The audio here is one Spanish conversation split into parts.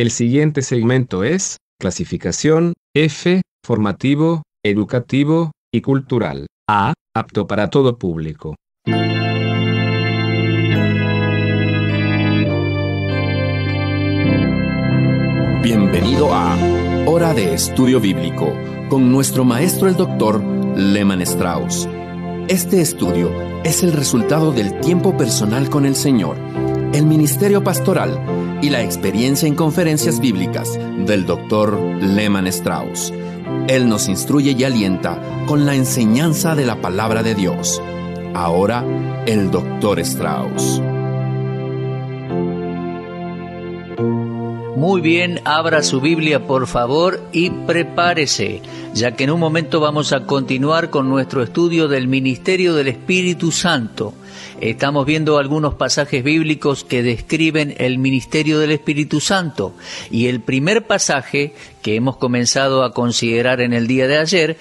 El siguiente segmento es clasificación F, formativo, educativo y cultural. A, apto para todo público. Bienvenido a Hora de Estudio Bíblico con nuestro maestro el Dr. Lehman Strauss. Este estudio es el resultado del tiempo personal con el Señor, el ministerio pastoral y la experiencia en conferencias bíblicas del Dr. Lehman Strauss. Él nos instruye y alienta con la enseñanza de la palabra de Dios. Ahora, el Dr. Strauss. Muy bien, abra su Biblia por favor y prepárese, ya que en un momento vamos a continuar con nuestro estudio del ministerio del Espíritu Santo. Estamos viendo algunos pasajes bíblicos que describen el ministerio del Espíritu Santo. Y el primer pasaje que hemos comenzado a considerar en el día de ayer,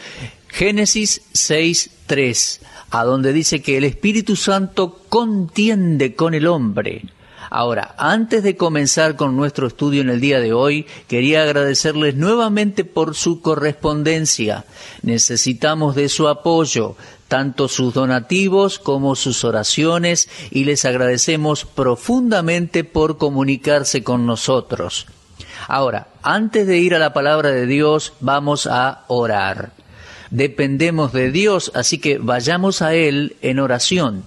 Génesis 6:3, a donde dice que el Espíritu Santo contiende con el hombre. Ahora, antes de comenzar con nuestro estudio en el día de hoy, quería agradecerles nuevamente por su correspondencia. Necesitamos de su apoyo, tanto sus donativos como sus oraciones, y les agradecemos profundamente por comunicarse con nosotros. Ahora, antes de ir a la palabra de Dios, vamos a orar. Dependemos de Dios, así que vayamos a Él en oración.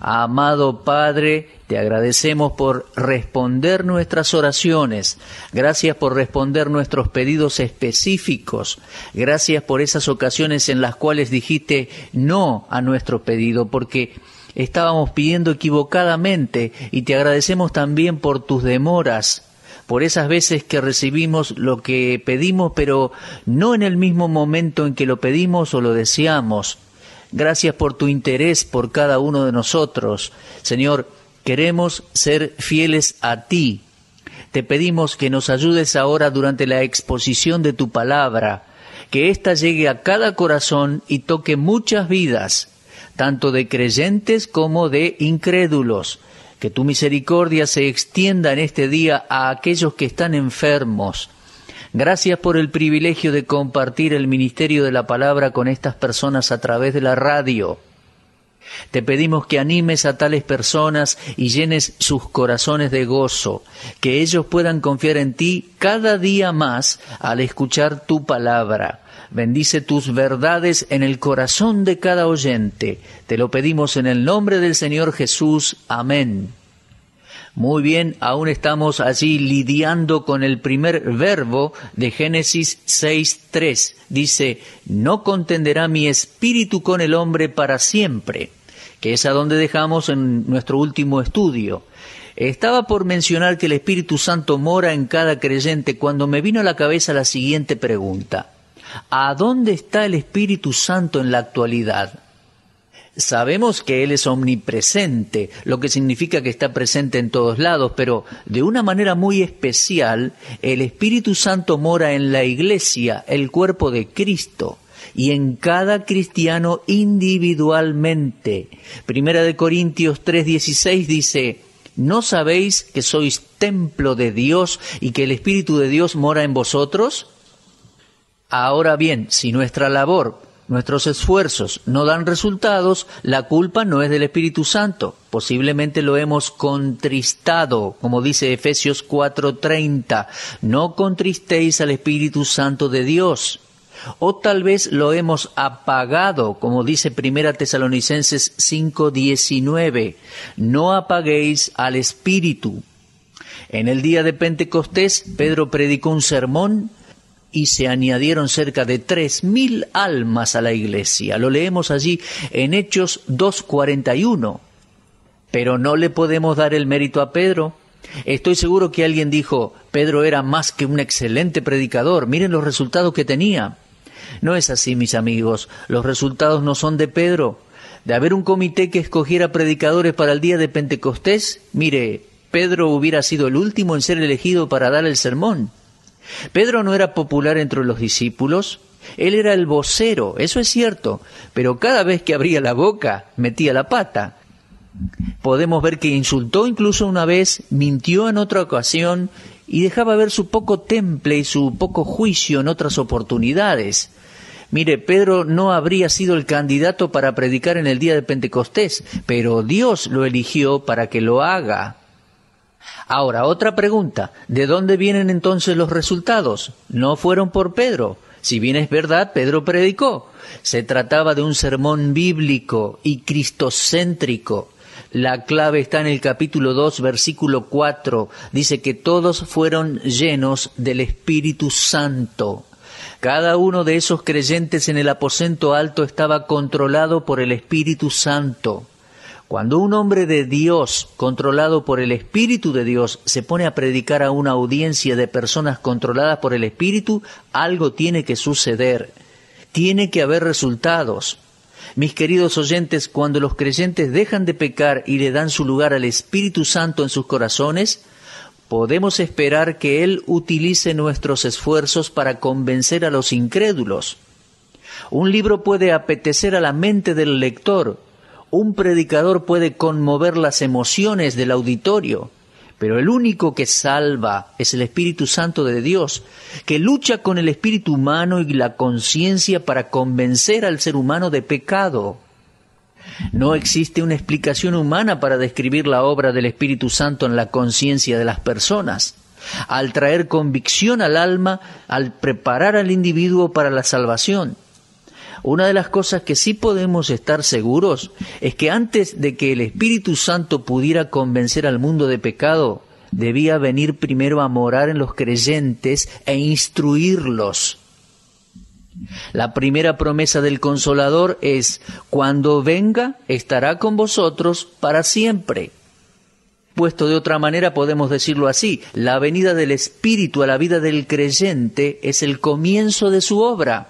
Amado Padre, te agradecemos por responder nuestras oraciones. Gracias por responder nuestros pedidos específicos. Gracias por esas ocasiones en las cuales dijiste no a nuestro pedido, porque estábamos pidiendo equivocadamente, y te agradecemos también por tus demoras, por esas veces que recibimos lo que pedimos, pero no en el mismo momento en que lo pedimos o lo deseamos. Gracias por tu interés por cada uno de nosotros. Señor, queremos ser fieles a ti. Te pedimos que nos ayudes ahora durante la exposición de tu palabra, que ésta llegue a cada corazón y toque muchas vidas, tanto de creyentes como de incrédulos. Que tu misericordia se extienda en este día a aquellos que están enfermos. Gracias por el privilegio de compartir el ministerio de la palabra con estas personas a través de la radio. Te pedimos que animes a tales personas y llenes sus corazones de gozo, que ellos puedan confiar en ti cada día más al escuchar tu palabra. Bendice tus verdades en el corazón de cada oyente. Te lo pedimos en el nombre del Señor Jesús. Amén. Muy bien, aún estamos allí lidiando con el primer verbo de Génesis 6:3. Dice, no contenderá mi espíritu con el hombre para siempre, que es a donde dejamos en nuestro último estudio. Estaba por mencionar que el Espíritu Santo mora en cada creyente cuando me vino a la cabeza la siguiente pregunta. ¿A dónde está el Espíritu Santo en la actualidad? Sabemos que Él es omnipresente, lo que significa que está presente en todos lados, pero de una manera muy especial, el Espíritu Santo mora en la Iglesia, el cuerpo de Cristo, y en cada cristiano individualmente. Primera de Corintios 3:16 dice, ¿no sabéis que sois templo de Dios y que el Espíritu de Dios mora en vosotros? Ahora bien, si nuestra labor, nuestros esfuerzos no dan resultados, la culpa no es del Espíritu Santo. Posiblemente lo hemos contristado, como dice Efesios 4:30. No contristéis al Espíritu Santo de Dios. O tal vez lo hemos apagado, como dice Primera Tesalonicenses 5:19. No apaguéis al Espíritu. En el día de Pentecostés, Pedro predicó un sermón y se añadieron cerca de 3,000 almas a la iglesia. Lo leemos allí en Hechos 2:41. Pero no le podemos dar el mérito a Pedro. Estoy seguro que alguien dijo, Pedro era más que un excelente predicador, miren los resultados que tenía. No es así, mis amigos, los resultados no son de Pedro. De haber un comité que escogiera predicadores para el día de Pentecostés, mire, Pedro hubiera sido el último en ser elegido para dar el sermón. Pedro no era popular entre los discípulos, él era el vocero, eso es cierto, pero cada vez que abría la boca metía la pata. Podemos ver que insultó incluso una vez, mintió en otra ocasión y dejaba ver su poco temple y su poco juicio en otras oportunidades. Mire, Pedro no habría sido el candidato para predicar en el día de Pentecostés, pero Dios lo eligió para que lo haga. Ahora, otra pregunta, ¿de dónde vienen entonces los resultados? No fueron por Pedro. Si bien es verdad, Pedro predicó. Se trataba de un sermón bíblico y cristocéntrico. La clave está en el capítulo 2, versículo 4. Dice que todos fueron llenos del Espíritu Santo. Cada uno de esos creyentes en el aposento alto estaba controlado por el Espíritu Santo. Cuando un hombre de Dios, controlado por el Espíritu de Dios, se pone a predicar a una audiencia de personas controladas por el Espíritu, algo tiene que suceder. Tiene que haber resultados. Mis queridos oyentes, cuando los creyentes dejan de pecar y le dan su lugar al Espíritu Santo en sus corazones, podemos esperar que Él utilice nuestros esfuerzos para convencer a los incrédulos. Un libro puede apetecer a la mente del lector. Un predicador puede conmover las emociones del auditorio, pero el único que salva es el Espíritu Santo de Dios, que lucha con el espíritu humano y la conciencia para convencer al ser humano de pecado. No existe una explicación humana para describir la obra del Espíritu Santo en la conciencia de las personas, al traer convicción al alma, al preparar al individuo para la salvación. Una de las cosas que sí podemos estar seguros es que antes de que el Espíritu Santo pudiera convencer al mundo de pecado, debía venir primero a morar en los creyentes e instruirlos. La primera promesa del Consolador es: cuando venga, estará con vosotros para siempre. Puesto de otra manera, podemos decirlo así: la venida del Espíritu a la vida del creyente es el comienzo de su obra.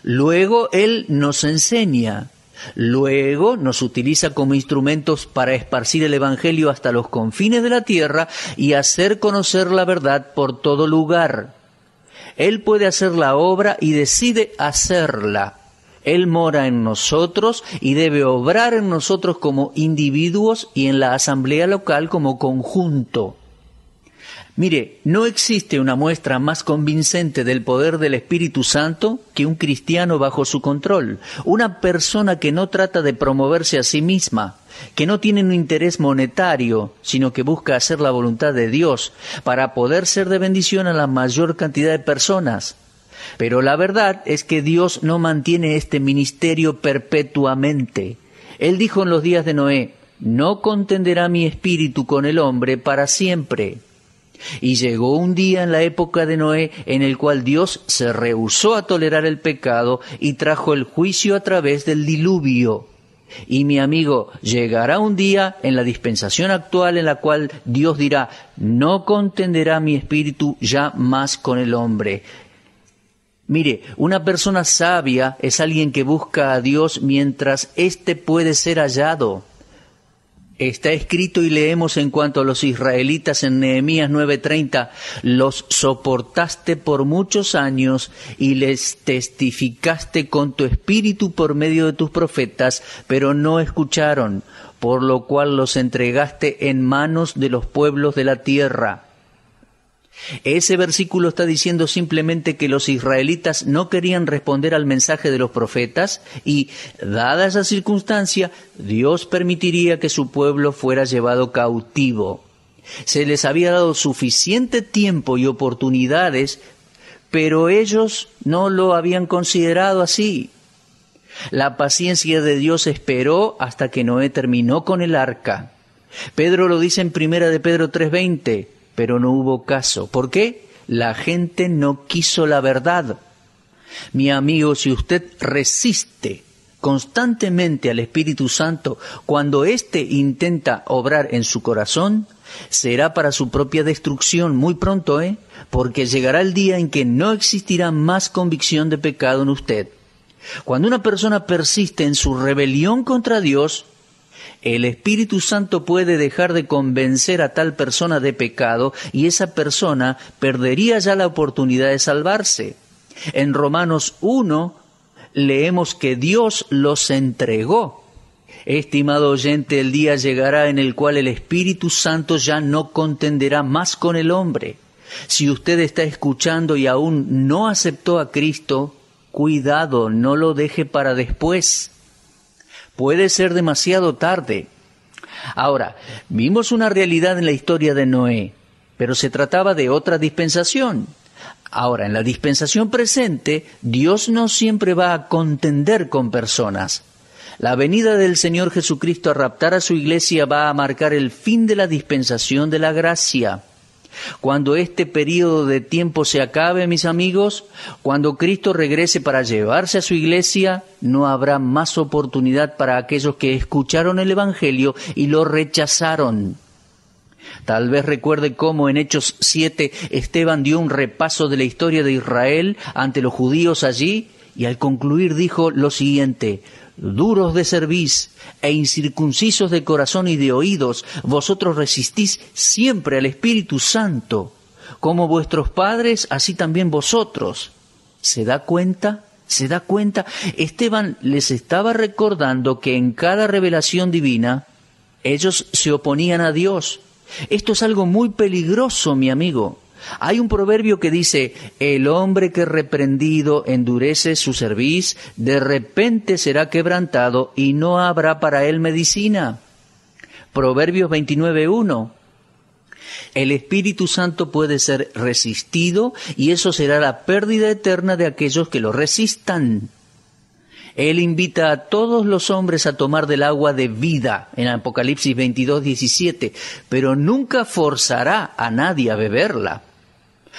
Luego Él nos enseña, luego nos utiliza como instrumentos para esparcir el Evangelio hasta los confines de la tierra y hacer conocer la verdad por todo lugar. Él puede hacer la obra y decide hacerla. Él mora en nosotros y debe obrar en nosotros como individuos y en la asamblea local como conjunto. Mire, no existe una muestra más convincente del poder del Espíritu Santo que un cristiano bajo su control, una persona que no trata de promoverse a sí misma, que no tiene un interés monetario, sino que busca hacer la voluntad de Dios para poder ser de bendición a la mayor cantidad de personas. Pero la verdad es que Dios no mantiene este ministerio perpetuamente. Él dijo en los días de Noé: no contenderá mi espíritu con el hombre para siempre. Y llegó un día en la época de Noé en el cual Dios se rehusó a tolerar el pecado y trajo el juicio a través del diluvio. Y mi amigo, llegará un día en la dispensación actual en la cual Dios dirá: no contenderá mi espíritu ya más con el hombre. Mire, una persona sabia es alguien que busca a Dios mientras éste puede ser hallado. Está escrito y leemos en cuanto a los israelitas en Nehemías 9:30, los soportaste por muchos años y les testificaste con tu espíritu por medio de tus profetas, pero no escucharon, por lo cual los entregaste en manos de los pueblos de la tierra. Ese versículo está diciendo simplemente que los israelitas no querían responder al mensaje de los profetas y, dada esa circunstancia, Dios permitiría que su pueblo fuera llevado cautivo. Se les había dado suficiente tiempo y oportunidades, pero ellos no lo habían considerado así. La paciencia de Dios esperó hasta que Noé terminó con el arca. Pedro lo dice en 1 de Pedro 3:20. Pero no hubo caso. ¿Por qué? La gente no quiso la verdad. Mi amigo, si usted resiste constantemente al Espíritu Santo cuando éste intenta obrar en su corazón, será para su propia destrucción muy pronto, porque llegará el día en que no existirá más convicción de pecado en usted. Cuando una persona persiste en su rebelión contra Dios, el Espíritu Santo puede dejar de convencer a tal persona de pecado y esa persona perdería ya la oportunidad de salvarse. En Romanos 1 leemos que Dios los entregó. Estimado oyente, el día llegará en el cual el Espíritu Santo ya no contenderá más con el hombre. Si usted está escuchando y aún no aceptó a Cristo, cuidado, no lo deje para después. Puede ser demasiado tarde. Ahora, vimos una realidad en la historia de Noé, pero se trataba de otra dispensación. Ahora, en la dispensación presente, Dios no siempre va a contender con personas. La venida del Señor Jesucristo a raptar a su iglesia va a marcar el fin de la dispensación de la gracia. Cuando este período de tiempo se acabe, mis amigos, cuando Cristo regrese para llevarse a su iglesia, no habrá más oportunidad para aquellos que escucharon el Evangelio y lo rechazaron. Tal vez recuerde cómo en Hechos 7 Esteban dio un repaso de la historia de Israel ante los judíos allí y al concluir dijo lo siguiente: duros de cerviz e incircuncisos de corazón y de oídos, vosotros resistís siempre al Espíritu Santo, como vuestros padres, así también vosotros. ¿Se da cuenta? ¿Se da cuenta? Esteban les estaba recordando que en cada revelación divina ellos se oponían a Dios. Esto es algo muy peligroso, mi amigo. Hay un proverbio que dice: el hombre que reprendido endurece su cerviz, de repente será quebrantado y no habrá para él medicina. Proverbios 29:1. El Espíritu Santo puede ser resistido y eso será la pérdida eterna de aquellos que lo resistan. Él invita a todos los hombres a tomar del agua de vida, en Apocalipsis 22:17, pero nunca forzará a nadie a beberla.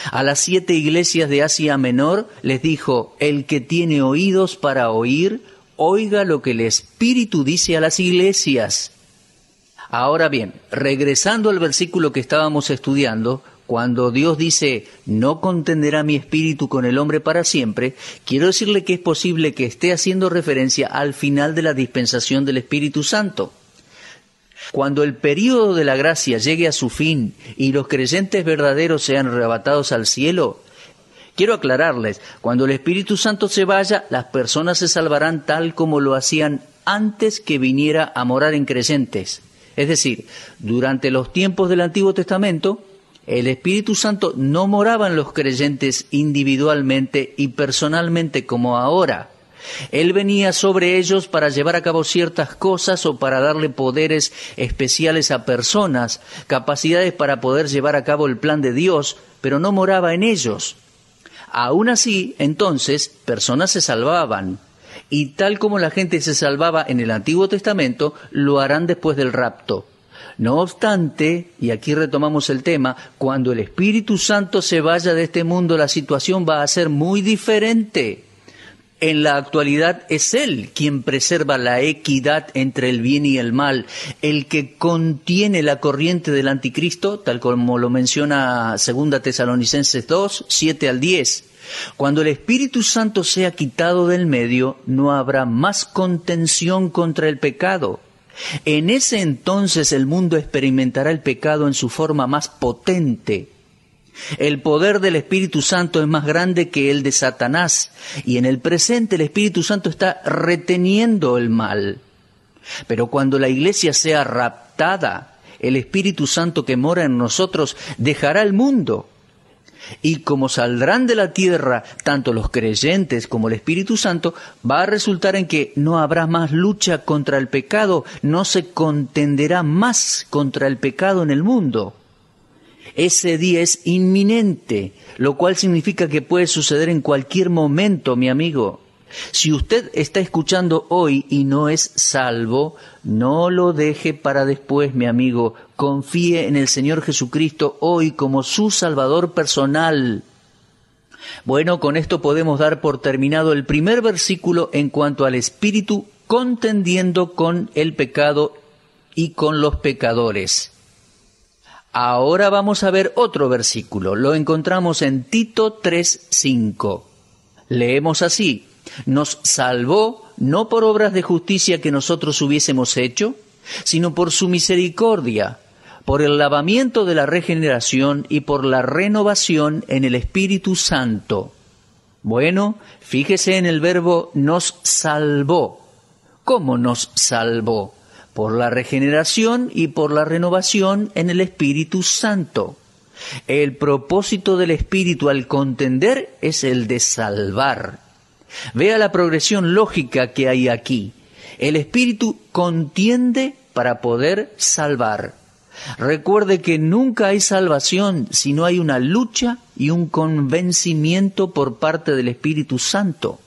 A las 7 iglesias de Asia Menor les dijo: el que tiene oídos para oír, oiga lo que el Espíritu dice a las iglesias. Ahora bien, regresando al versículo que estábamos estudiando, cuando Dios dice: no contenderá mi espíritu con el hombre para siempre, quiero decirle que es posible que esté haciendo referencia al final de la dispensación del Espíritu Santo. Cuando el período de la gracia llegue a su fin y los creyentes verdaderos sean arrebatados al cielo, quiero aclararles, cuando el Espíritu Santo se vaya, las personas se salvarán tal como lo hacían antes que viniera a morar en creyentes. Es decir, durante los tiempos del Antiguo Testamento, el Espíritu Santo no moraba en los creyentes individualmente y personalmente como ahora. Él venía sobre ellos para llevar a cabo ciertas cosas o para darle poderes especiales a personas, capacidades para poder llevar a cabo el plan de Dios, pero no moraba en ellos. Aún así, entonces, personas se salvaban. Y tal como la gente se salvaba en el Antiguo Testamento, lo harán después del rapto. No obstante, y aquí retomamos el tema, cuando el Espíritu Santo se vaya de este mundo, la situación va a ser muy diferente. En la actualidad es Él quien preserva la equidad entre el bien y el mal, el que contiene la corriente del anticristo, tal como lo menciona 2 Tesalonicenses 2, 7 al 10. Cuando el Espíritu Santo sea quitado del medio, no habrá más contención contra el pecado. En ese entonces el mundo experimentará el pecado en su forma más potente. El poder del Espíritu Santo es más grande que el de Satanás, y en el presente el Espíritu Santo está reteniendo el mal. Pero cuando la iglesia sea raptada, el Espíritu Santo que mora en nosotros dejará el mundo. Y como saldrán de la tierra tanto los creyentes como el Espíritu Santo, va a resultar en que no habrá más lucha contra el pecado, no se contenderá más contra el pecado en el mundo. Ese día es inminente, lo cual significa que puede suceder en cualquier momento, mi amigo. Si usted está escuchando hoy y no es salvo, no lo deje para después, mi amigo. Confíe en el Señor Jesucristo hoy como su Salvador personal. Bueno, con esto podemos dar por terminado el primer versículo en cuanto al Espíritu contendiendo con el pecado y con los pecadores. Ahora vamos a ver otro versículo. Lo encontramos en Tito 3:5. Leemos así: nos salvó no por obras de justicia que nosotros hubiésemos hecho, sino por su misericordia, por el lavamiento de la regeneración y por la renovación en el Espíritu Santo. Bueno, fíjese en el verbo nos salvó. ¿Cómo nos salvó? Por la regeneración y por la renovación en el Espíritu Santo. El propósito del Espíritu al contender es el de salvar. Vea la progresión lógica que hay aquí. El Espíritu contiende para poder salvar. Recuerde que nunca hay salvación si no hay una lucha y un convencimiento por parte del Espíritu Santo.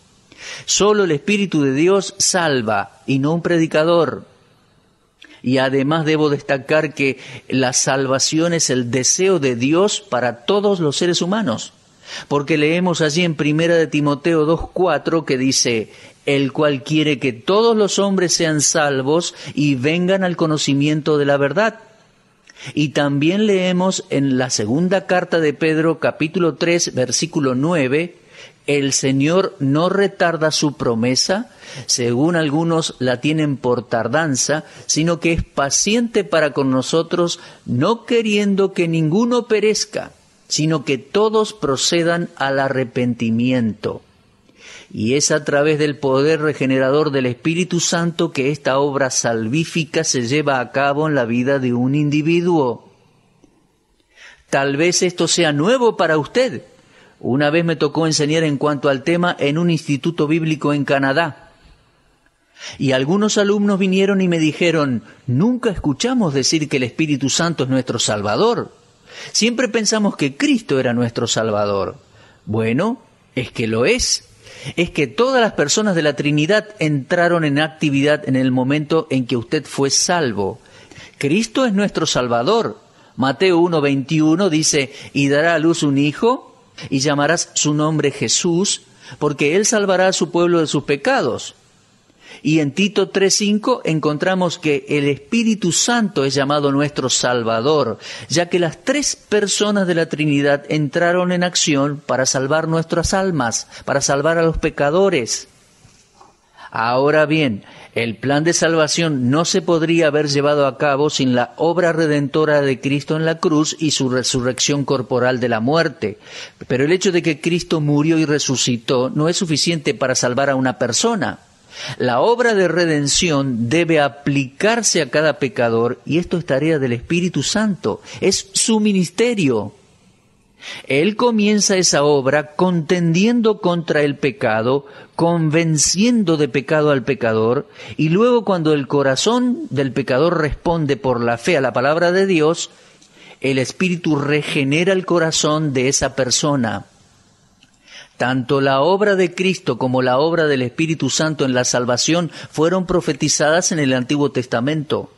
Solo el Espíritu de Dios salva y no un predicador. Y además debo destacar que la salvación es el deseo de Dios para todos los seres humanos. Porque leemos allí en 1 Timoteo 2:4 que dice, el cual quiere que todos los hombres sean salvos y vengan al conocimiento de la verdad. Y también leemos en la segunda carta de Pedro, capítulo 3, versículo 9, el Señor no retarda su promesa, según algunos la tienen por tardanza, sino que es paciente para con nosotros, no queriendo que ninguno perezca, sino que todos procedan al arrepentimiento. Y es a través del poder regenerador del Espíritu Santo que esta obra salvífica se lleva a cabo en la vida de un individuo. Tal vez esto sea nuevo para usted. Una vez me tocó enseñar en cuanto al tema en un instituto bíblico en Canadá. Y algunos alumnos vinieron y me dijeron, nunca escuchamos decir que el Espíritu Santo es nuestro Salvador. Siempre pensamos que Cristo era nuestro Salvador. Bueno, es que lo es. Es que todas las personas de la Trinidad entraron en actividad en el momento en que usted fue salvo. Cristo es nuestro Salvador. Mateo 1:21 dice, y dará a luz un hijo, y llamarás su nombre Jesús, porque él salvará a su pueblo de sus pecados. Y en Tito 3:5 encontramos que el Espíritu Santo es llamado nuestro Salvador, ya que las tres personas de la Trinidad entraron en acción para salvar nuestras almas, para salvar a los pecadores. Ahora bien, el plan de salvación no se podría haber llevado a cabo sin la obra redentora de Cristo en la cruz y su resurrección corporal de la muerte. Pero el hecho de que Cristo murió y resucitó no es suficiente para salvar a una persona. La obra de redención debe aplicarse a cada pecador y esto es tarea del Espíritu Santo, es su ministerio. Él comienza esa obra contendiendo contra el pecado, convenciendo de pecado al pecador, y luego cuando el corazón del pecador responde por la fe a la palabra de Dios, el Espíritu regenera el corazón de esa persona. Tanto la obra de Cristo como la obra del Espíritu Santo en la salvación fueron profetizadas en el Antiguo Testamento.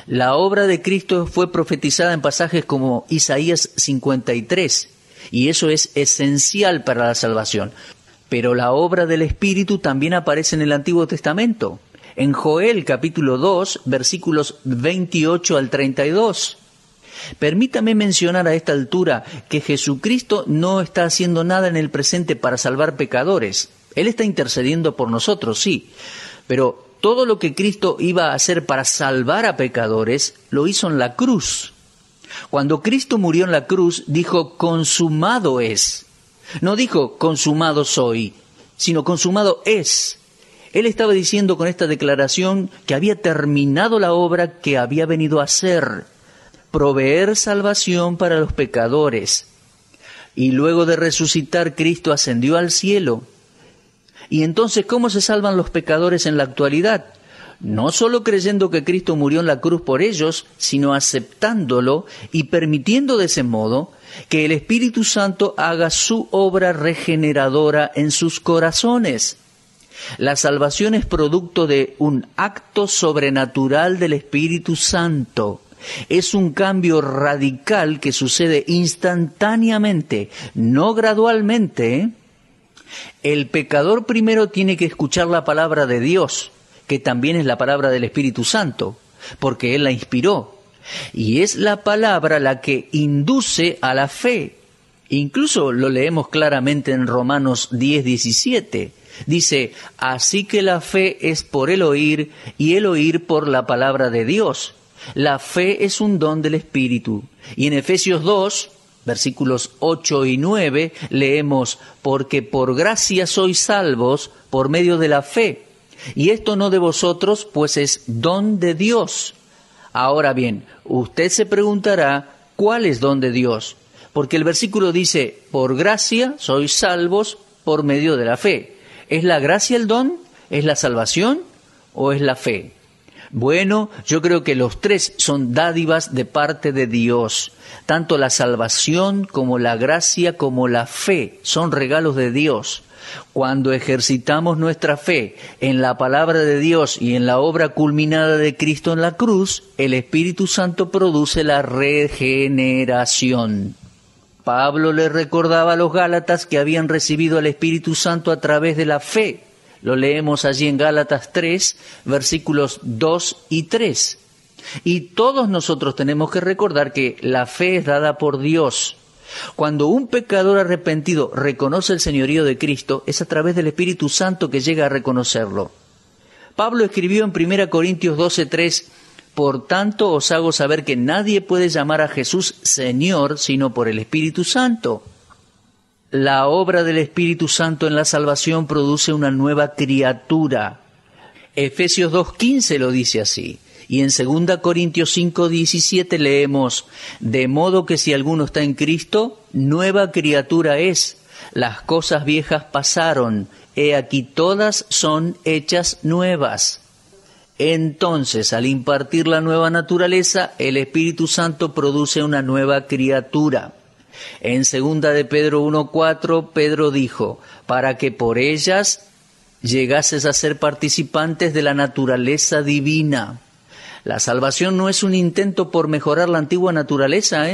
La obra de Cristo fue profetizada en pasajes como Isaías 53, y eso es esencial para la salvación. Pero la obra del Espíritu también aparece en el Antiguo Testamento, en Joel capítulo 2, versículos 28 al 32. Permítame mencionar a esta altura que Jesucristo no está haciendo nada en el presente para salvar pecadores. Él está intercediendo por nosotros, sí, pero todo lo que Cristo iba a hacer para salvar a pecadores, lo hizo en la cruz. Cuando Cristo murió en la cruz, dijo, consumado es. No dijo, consumado soy, sino consumado es. Él estaba diciendo con esta declaración que había terminado la obra que había venido a hacer, proveer salvación para los pecadores. Y luego de resucitar, Cristo ascendió al cielo. Y entonces, ¿cómo se salvan los pecadores en la actualidad? No solo creyendo que Cristo murió en la cruz por ellos, sino aceptándolo y permitiendo de ese modo que el Espíritu Santo haga su obra regeneradora en sus corazones. La salvación es producto de un acto sobrenatural del Espíritu Santo. Es un cambio radical que sucede instantáneamente, no gradualmente. El pecador primero tiene que escuchar la palabra de Dios, que también es la palabra del Espíritu Santo, porque Él la inspiró. Y es la palabra la que induce a la fe. Incluso lo leemos claramente en Romanos 10:17. Dice, así que la fe es por el oír, y el oír por la palabra de Dios. La fe es un don del Espíritu. Y en Efesios 2, versículos 8 y 9, leemos, porque por gracia sois salvos por medio de la fe. Y esto no de vosotros, pues es don de Dios. Ahora bien, usted se preguntará, ¿cuál es don de Dios? Porque el versículo dice, por gracia sois salvos por medio de la fe. ¿Es la gracia el don? ¿Es la salvación? ¿O es la fe? Bueno, yo creo que los tres son dádivas de parte de Dios. Tanto la salvación como la gracia como la fe son regalos de Dios. Cuando ejercitamos nuestra fe en la palabra de Dios y en la obra culminada de Cristo en la cruz, el Espíritu Santo produce la regeneración. Pablo les recordaba a los Gálatas que habían recibido al Espíritu Santo a través de la fe. Lo leemos allí en Gálatas 3, versículos 2 y 3. Y todos nosotros tenemos que recordar que la fe es dada por Dios. Cuando un pecador arrepentido reconoce el señorío de Cristo, es a través del Espíritu Santo que llega a reconocerlo. Pablo escribió en 1 Corintios 12, 3, por tanto os hago saber que nadie puede llamar a Jesús Señor sino por el Espíritu Santo. La obra del Espíritu Santo en la salvación produce una nueva criatura. Efesios 2:15 lo dice así. Y en 2 Corintios 5:17 leemos, de modo que si alguno está en Cristo, nueva criatura es. Las cosas viejas pasaron, he aquí todas son hechas nuevas. Entonces, al impartir la nueva naturaleza, el Espíritu Santo produce una nueva criatura. En 2 de Pedro 1:4, Pedro dijo, para que por ellas llegases a ser participantes de la naturaleza divina. La salvación no es un intento por mejorar la antigua naturaleza,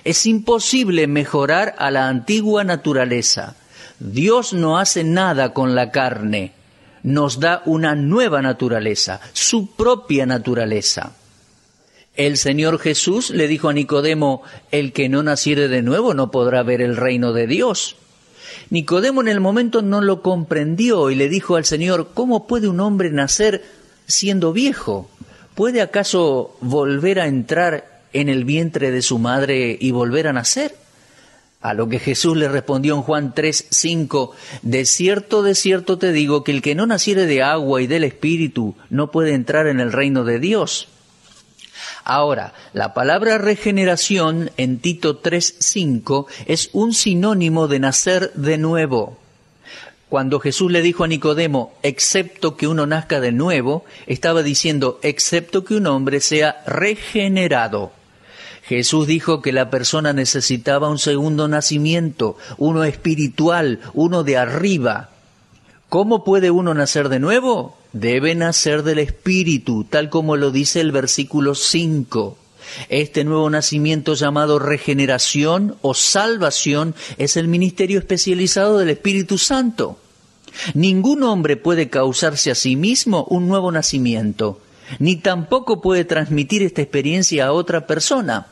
Es imposible mejorar a la antigua naturaleza. Dios no hace nada con la carne. Nos da una nueva naturaleza, su propia naturaleza. El Señor Jesús le dijo a Nicodemo, el que no naciere de nuevo no podrá ver el reino de Dios. Nicodemo en el momento no lo comprendió y le dijo al Señor, ¿cómo puede un hombre nacer siendo viejo? ¿Puede acaso volver a entrar en el vientre de su madre y volver a nacer? A lo que Jesús le respondió en Juan 3:5, de cierto te digo que el que no naciere de agua y del Espíritu no puede entrar en el reino de Dios. Ahora, la palabra regeneración en Tito 3:5 es un sinónimo de nacer de nuevo. Cuando Jesús le dijo a Nicodemo, excepto que uno nazca de nuevo, estaba diciendo, excepto que un hombre sea regenerado. Jesús dijo que la persona necesitaba un segundo nacimiento, uno espiritual, uno de arriba. ¿Cómo puede uno nacer de nuevo? Debe nacer del Espíritu, tal como lo dice el versículo 5. Este nuevo nacimiento llamado regeneración o salvación es el ministerio especializado del Espíritu Santo. Ningún hombre puede causarse a sí mismo un nuevo nacimiento, ni tampoco puede transmitir esta experiencia a otra persona.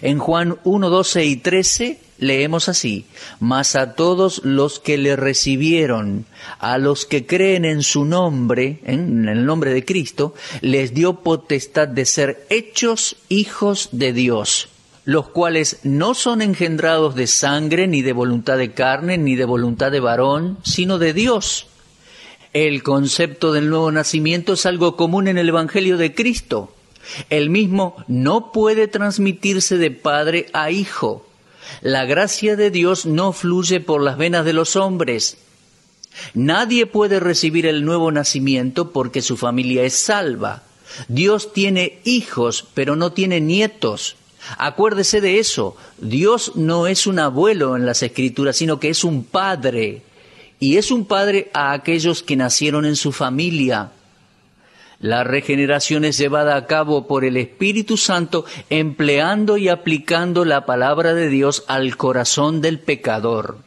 En Juan 1:12 y 13 leemos así, mas a todos los que le recibieron, a los que creen en su nombre, en el nombre de Cristo, les dio potestad de ser hechos hijos de Dios, los cuales no son engendrados de sangre, ni de voluntad de carne, ni de voluntad de varón, sino de Dios. El concepto del nuevo nacimiento es algo común en el Evangelio de Cristo. El mismo no puede transmitirse de padre a hijo. La gracia de Dios no fluye por las venas de los hombres. Nadie puede recibir el nuevo nacimiento porque su familia es salva. Dios tiene hijos, pero no tiene nietos. Acuérdese de eso. Dios no es un abuelo en las Escrituras, sino que es un padre. Y es un padre a aquellos que nacieron en su familia. La regeneración es llevada a cabo por el Espíritu Santo empleando y aplicando la palabra de Dios al corazón del pecador.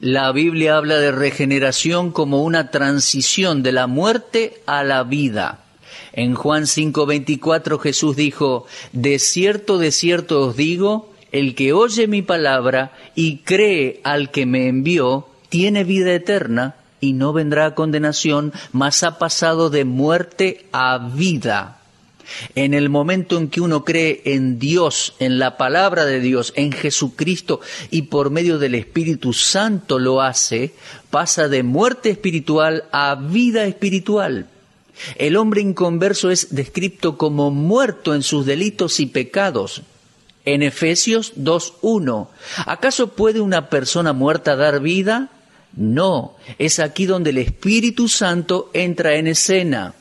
La Biblia habla de regeneración como una transición de la muerte a la vida. En Juan 5:24 Jesús dijo, de cierto os digo, el que oye mi palabra y cree al que me envió, tiene vida eterna, y no vendrá a condenación, mas ha pasado de muerte a vida. En el momento en que uno cree en Dios, en la palabra de Dios, en Jesucristo, y por medio del Espíritu Santo lo hace, pasa de muerte espiritual a vida espiritual. El hombre inconverso es descrito como muerto en sus delitos y pecados. En Efesios 2:1, ¿acaso puede una persona muerta dar vida? No, es aquí donde el Espíritu Santo entra en escena.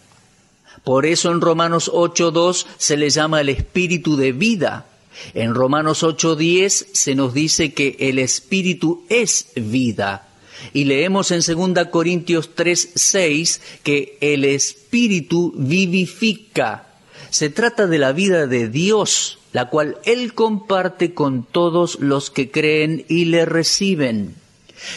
Por eso en Romanos 8:2 se le llama el Espíritu de vida. En Romanos 8:10 se nos dice que el Espíritu es vida. Y leemos en 2 Corintios 3:6 que el Espíritu vivifica. Se trata de la vida de Dios, la cual Él comparte con todos los que creen y le reciben.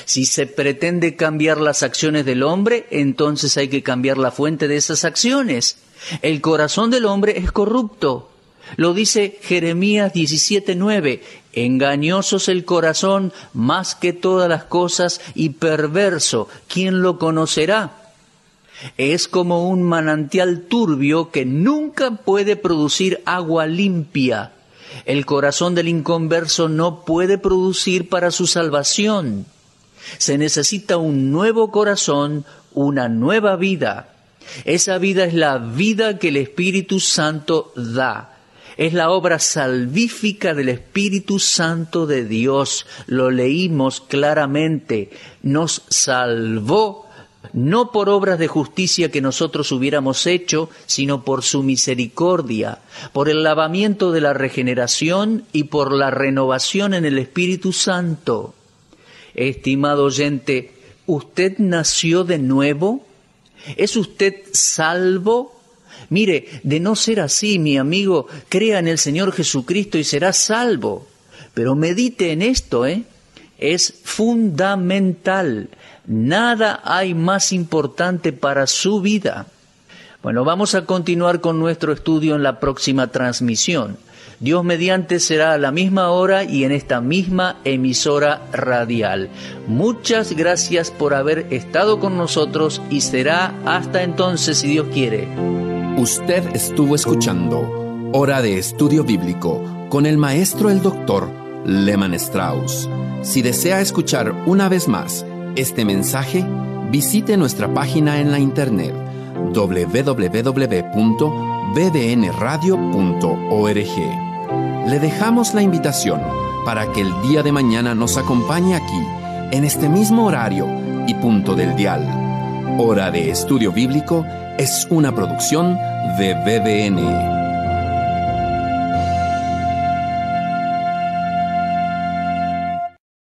Si se pretende cambiar las acciones del hombre, entonces hay que cambiar la fuente de esas acciones. El corazón del hombre es corrupto. Lo dice Jeremías 17:9. Engañoso es el corazón más que todas las cosas y perverso. ¿Quién lo conocerá? Es como un manantial turbio que nunca puede producir agua limpia. El corazón del inconverso no puede producir para su salvación. Se necesita un nuevo corazón, una nueva vida. Esa vida es la vida que el Espíritu Santo da. Es la obra salvífica del Espíritu Santo de Dios. Lo leímos claramente. Nos salvó, no por obras de justicia que nosotros hubiéramos hecho, sino por su misericordia, por el lavamiento de la regeneración y por la renovación en el Espíritu Santo. Estimado oyente, ¿usted nació de nuevo? ¿Es usted salvo? Mire, de no ser así, mi amigo, crea en el Señor Jesucristo y será salvo. Pero medite en esto, es fundamental. Nada hay más importante para su vida. Bueno, vamos a continuar con nuestro estudio en la próxima transmisión. Dios mediante será a la misma hora y en esta misma emisora radial. Muchas gracias por haber estado con nosotros y será hasta entonces, si Dios quiere. Usted estuvo escuchando Hora de Estudio Bíblico con el maestro el doctor Lehmann Strauss. Si desea escuchar una vez más este mensaje, visite nuestra página en la internet www.bbnradio.org. Le dejamos la invitación para que el día de mañana nos acompañe aquí, en este mismo horario y punto del dial. Hora de Estudio Bíblico es una producción de BBN.